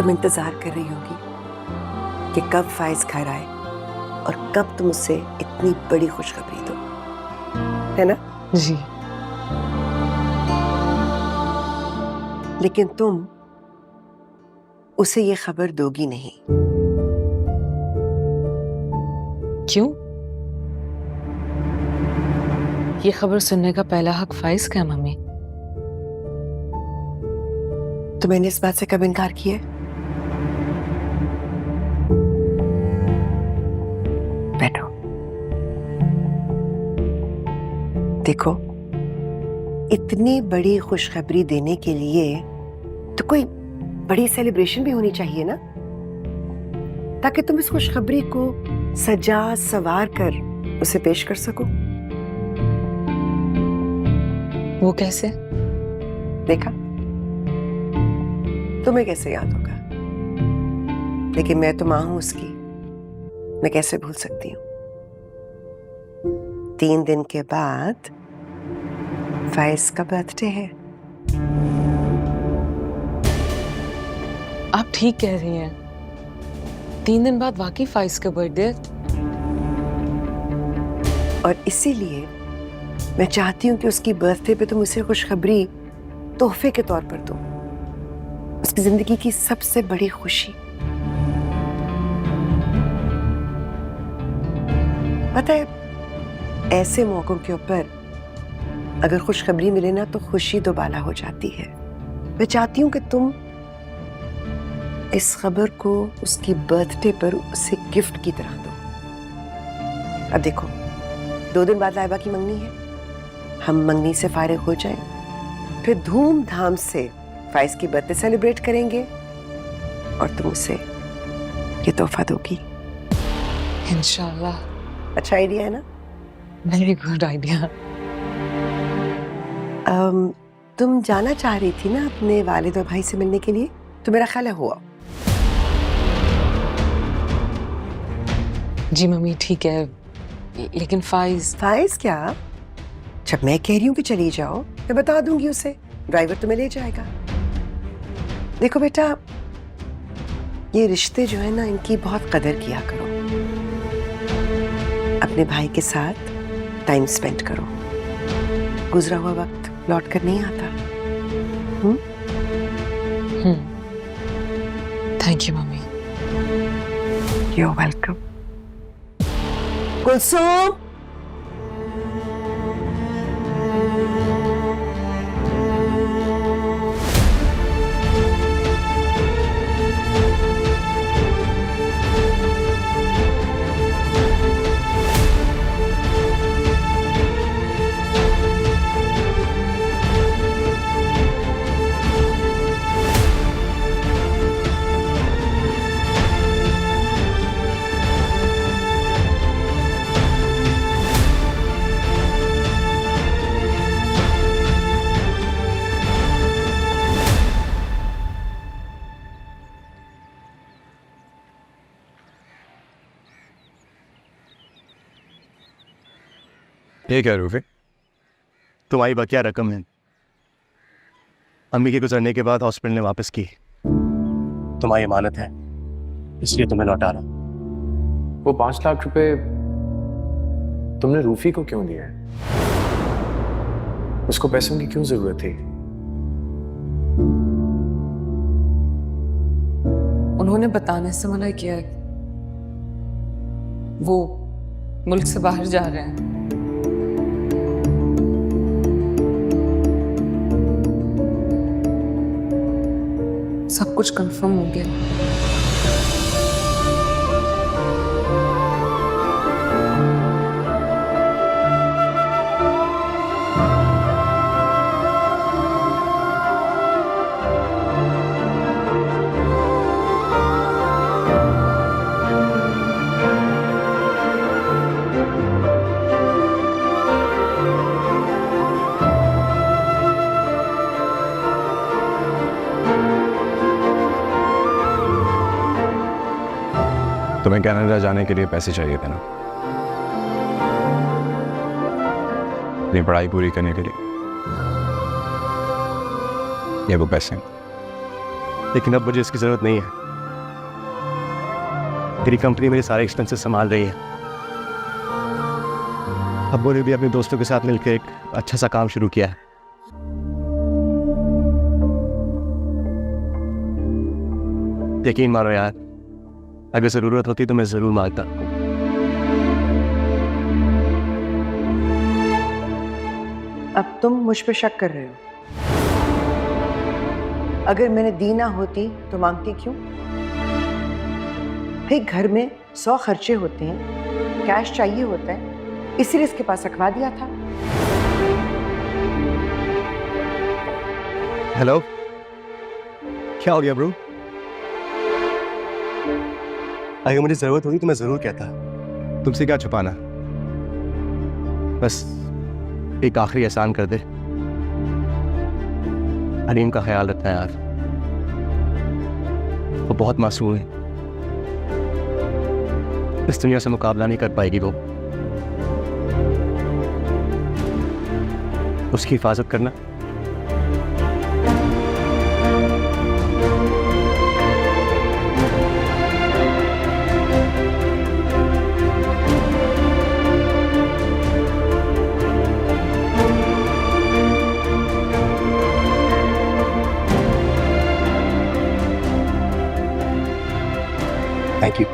तुम इंतजार कर रही होगी कि कब फाइज घर आए और कब तुम उसे इतनी बड़ी खुशखबरी दो, है ना? जी। लेकिन तुम उसे ये खबर दोगी नहीं। क्यों? ये खबर सुनने का पहला हक फाइज का है मम्मी। तो मैंने इस बात से कब इनकार किया? बैठो। देखो, इतनी बड़ी खुशखबरी देने के लिए तो कोई बड़ी सेलिब्रेशन भी होनी चाहिए ना, ताकि तुम इस खुशखबरी को सजा सवार कर उसे पेश कर सको। वो कैसे? देखा, तुम्हें कैसे याद होगा, लेकिन मैं तो मां हूं उसकी, मैं कैसे भूल सकती हूँ। 3 दिन के बाद फाइज का बर्थडे है। आप ठीक कह रही हैं। 3 दिन बाद वाकई फाइज का बर्थडे है। और इसीलिए मैं चाहती हूँ कि उसकी बर्थडे पे तुम उसे खुशखबरी तोहफे के तौर पर दो, उसकी जिंदगी की सबसे बड़ी खुशी। पता है, ऐसे मौकों के ऊपर अगर खुशखबरी मिले ना तो खुशी दोबाला हो जाती है। मैं चाहती हूँ कि तुम इस खबर को उसकी बर्थडे पर उसे गिफ्ट की तरह दो। अब देखो, 2 दिन बाद लाइबा की मंगनी है, हम मंगनी से फारिग हो जाएं, फिर धूमधाम से फाइज की बर्थडे सेलिब्रेट करेंगे और तुम उसे ये तोहफा दोगी। इंशाल्लाह। अच्छा आइडिया है ना? Very good idea. तुम जाना चाह रही थी ना अपने वालिद और भाई से मिलने के लिए, तो मेरा ख्याल है हुआ। जी मम्मी ठीक है, लेकिन फाइज क्या? जब मैं कह रही हूँ कि चली जाओ, मैं बता दूंगी उसे, ड्राइवर तुम्हें ले जाएगा। देखो बेटा, ये रिश्ते जो है ना, इनकी बहुत कदर किया करो। अपने भाई के साथ टाइम स्पेंड करो, गुजरा हुआ वक्त लौट कर नहीं आता। Thank you mummy. You are welcome. Kulsum, ये क्या रूफे, तुम्हारी बकिया रकम है अम्मी के गुजरने के बाद हॉस्पिटल ने वापस की। तुम्हारी अमानत है, इसलिए तुम्हें लौटा रहा। वो 5 लाख रुपए तुमने रूफी को क्यों दिया है? उसको पैसों की क्यों जरूरत थी? उन्होंने बताने से मना किया है। वो मुल्क से बाहर जा रहे हैं। सब कुछ कंफर्म हो गया। तुम्हें कनाडा जाने के लिए पैसे चाहिए थे ना, अपनी पढ़ाई पूरी करने के लिए। ये वो पैसे हैं। लेकिन अब मुझे इसकी ज़रूरत नहीं है। तेरी कंपनी मेरे सारे एक्सपेंसेस संभाल रही है। अब्बू ने भी अपने दोस्तों के साथ मिलकर एक अच्छा सा काम शुरू किया है। यकीन मानो यार, अगर ज़रूरत होती तो मैं ज़रूर मांगता। अब तुम मुझ पे शक कर रहे हो। अगर मैंने दी ना होती तो मांगती क्यों? भाई घर में 100 खर्चे होते हैं, कैश चाहिए होता है, इसीलिए इसके पास रखवा दिया था। हेलो, क्या हो गया ब्रो? अगर मुझे ज़रूरत होती तो मैं ज़रूर कहता। तुमसे क्या छुपाना? बस एक आखिरी एहसान कर दे। अलीम का ख्याल रखना यार, वो बहुत मासूम है। इस दुनिया से मुकाबला नहीं कर पाएगी वो। उसकी हिफाजत करना। Thank you.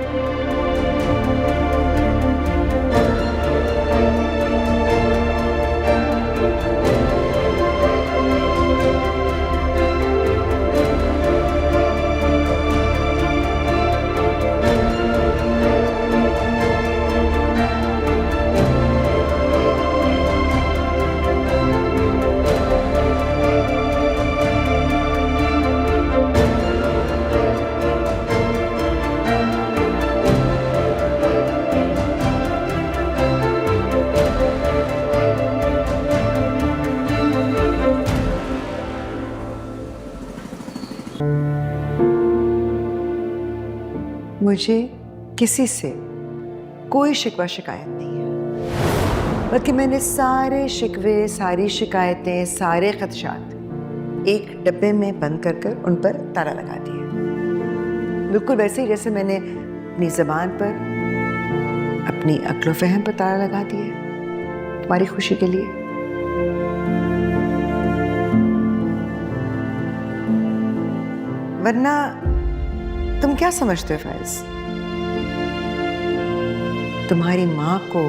मुझे किसी से कोई शिकवा शिकायत नहीं है, बल्कि मैंने सारे शिकवे, सारी शिकायतें, सारे खदशात एक डब्बे में बंद कर कर उन पर ताला लगा दिया। बिल्कुल वैसे ही जैसे मैंने अपनी ज़बान पर, अपनी अक्ल फहम पर ताला लगा दिया तुम्हारी खुशी के लिए। वरना तुम क्या समझते हो फैज? तुम्हारी माँ को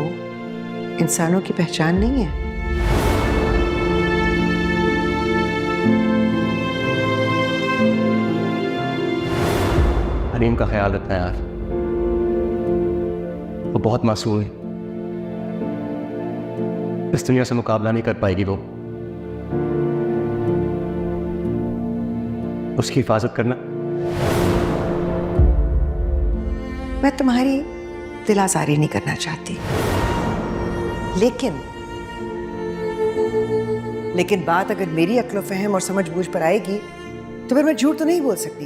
इंसानों की पहचान नहीं है? अलीम का ख्याल रखना यार, वो बहुत मासूम है। इस दुनिया से मुकाबला नहीं कर पाएगी वो। उसकी हिफाजत करना। मैं तुम्हारी दिल आज़ारी नहीं करना चाहती, लेकिन बात अगर मेरी अक्ल फहम और समझ बूझ पर आएगी तो फिर मैं झूठ तो नहीं बोल सकती।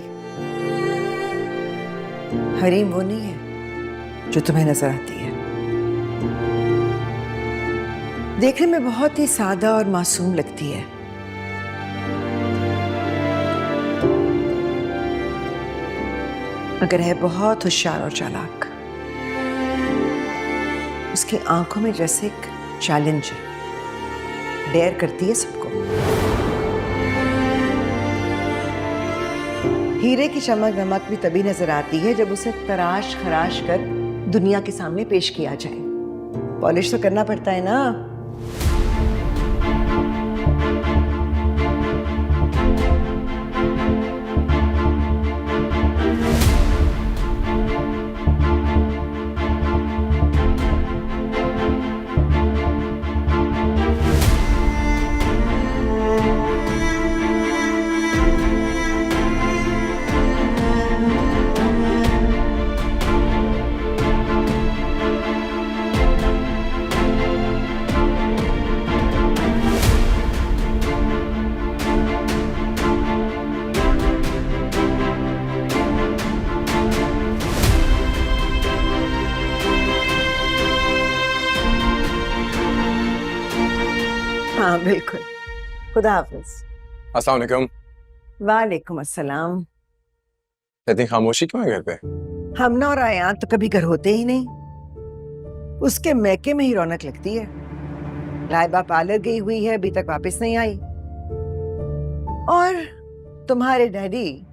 हरीम वो नहीं है जो तुम्हें नजर आती है। देखने में बहुत ही सादा और मासूम लगती है, मगर है बहुत होशियार और चालाक। उसकी आंखों में जैसे एक चैलेंज है, डेयर करती है सबको। हीरे की चमक दमक भी तभी नजर आती है जब उसे तराश खराश कर दुनिया के सामने पेश किया जाए। पॉलिश तो करना पड़ता है ना। हाँ बिल्कुल। खुदा हाफिज। अस्सलाम वालेकुम। वालेकुम अस्सलाम। इतनी खामोशी क्यों है घर पे? हम और आयान तो कभी घर होते ही नहीं। उसके मैके में ही रौनक लगती है। लाइबा पार्लर गई हुई है, अभी तक वापस नहीं आई। और तुम्हारे डैडी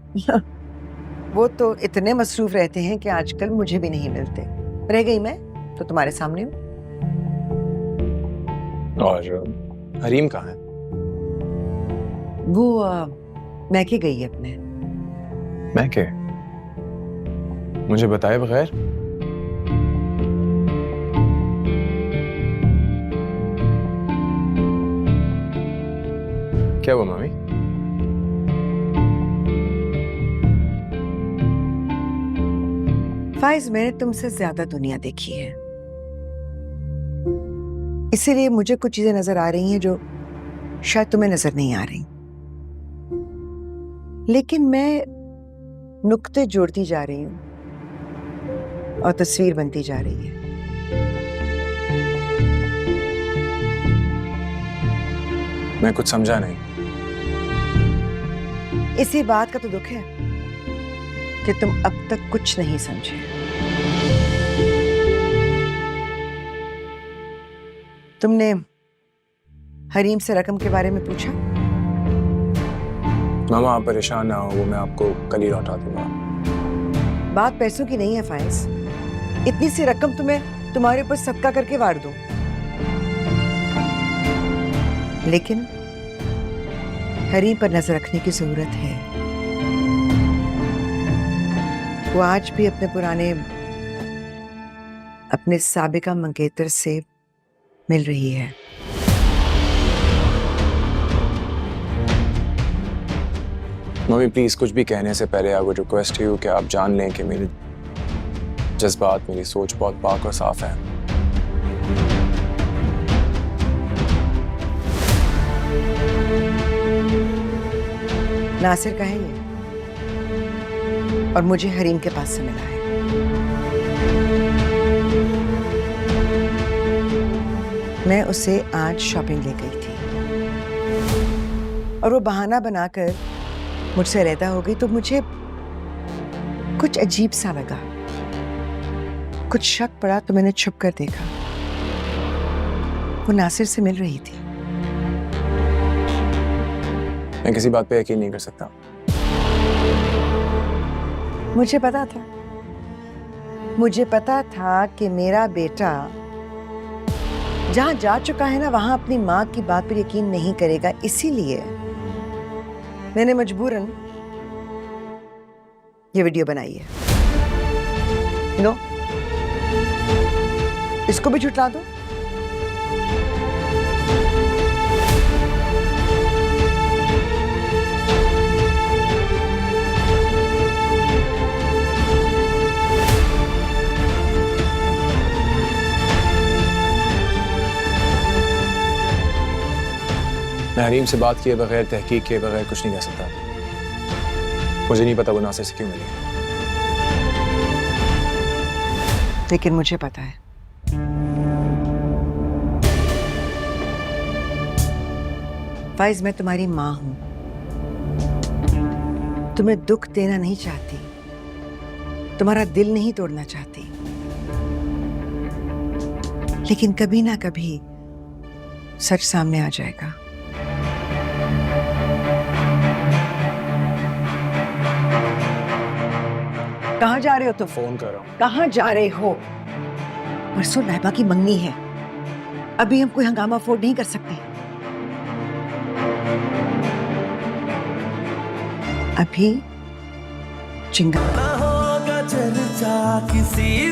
वो तो इतने मसरूफ रहते हैं कि आजकल मुझे भी नहीं मिलते। रह गई मैं तो तुम्हारे सामने हूँ। और हरीम कहाँ है? वो मैके गई है अपने। मैं क्या? मुझे बताए बगैर? क्या हुआ मामी? फाइज, मैंने तुमसे ज्यादा दुनिया देखी है, इसीलिए मुझे कुछ चीजें नजर आ रही हैं जो शायद तुम्हें नजर नहीं आ रही। लेकिन मैं नुक्ते जोड़ती जा रही हूं और तस्वीर बनती जा रही है। मैं कुछ समझा नहीं। इसी बात का तो दुख है कि तुम अब तक कुछ नहीं समझे। तुमने हरीम से रकम के बारे में पूछा? मामा आप परेशान ना हो, वो मैं आपको कल ही लौटा दूंगा। बात पैसों की नहीं है फाइज। इतनी सी रकम तुम्हें तुम्हारे ऊपर सदका करके वार दूं, लेकिन हरीम पर नजर रखने की जरूरत है। वो आज भी अपने साबिका मंगेतर से मिल रही है। मम्मी प्लीज कुछ भी कहने से पहले आई वुड रिक्वेस्ट यू कि आप जान लें कि मेरे जज्बात, मेरी सोच बहुत पाक और साफ है। नासिर का है ये, और मुझे हरीम के पास से मिला है। मैं उसे आज शॉपिंग ले गई थी और वो बहाना बनाकर मुझसे रहता हो गई, तो मुझे कुछ अजीब सा लगा, कुछ शक पड़ा, तो मैंने छुप कर देखा। वो नासिर से मिल रही थी। मैं किसी बात पे यकीन नहीं कर सकता। मुझे पता था कि मेरा बेटा जहां जा चुका है ना, वहां अपनी माँ की बात पर यकीन नहीं करेगा। इसीलिए मैंने मजबूरन ये वीडियो बनाई है। लो, इसको भी झुठला दो। मैं हरीम से बात किए बगैर, तहकीक किए बगैर कुछ नहीं कह सकता। मुझे नहीं पता वो नासिर से क्यों मिली, लेकिन मुझे पता है। फाइज, मैं तुम्हारी माँ हूं, तुम्हें दुख देना नहीं चाहती, तुम्हारा दिल नहीं तोड़ना चाहती, लेकिन कभी ना कभी सच सामने आ जाएगा। कहाँ जा रहे हो तुम? फोन कर रहा हूँ। कहाँ जा रहे हो? परसों लाइबा की मंगनी है, अभी हम कोई हंगामा अफोर्ड नहीं कर सकते। अभी चिंगा ना होगा चर्चा किसी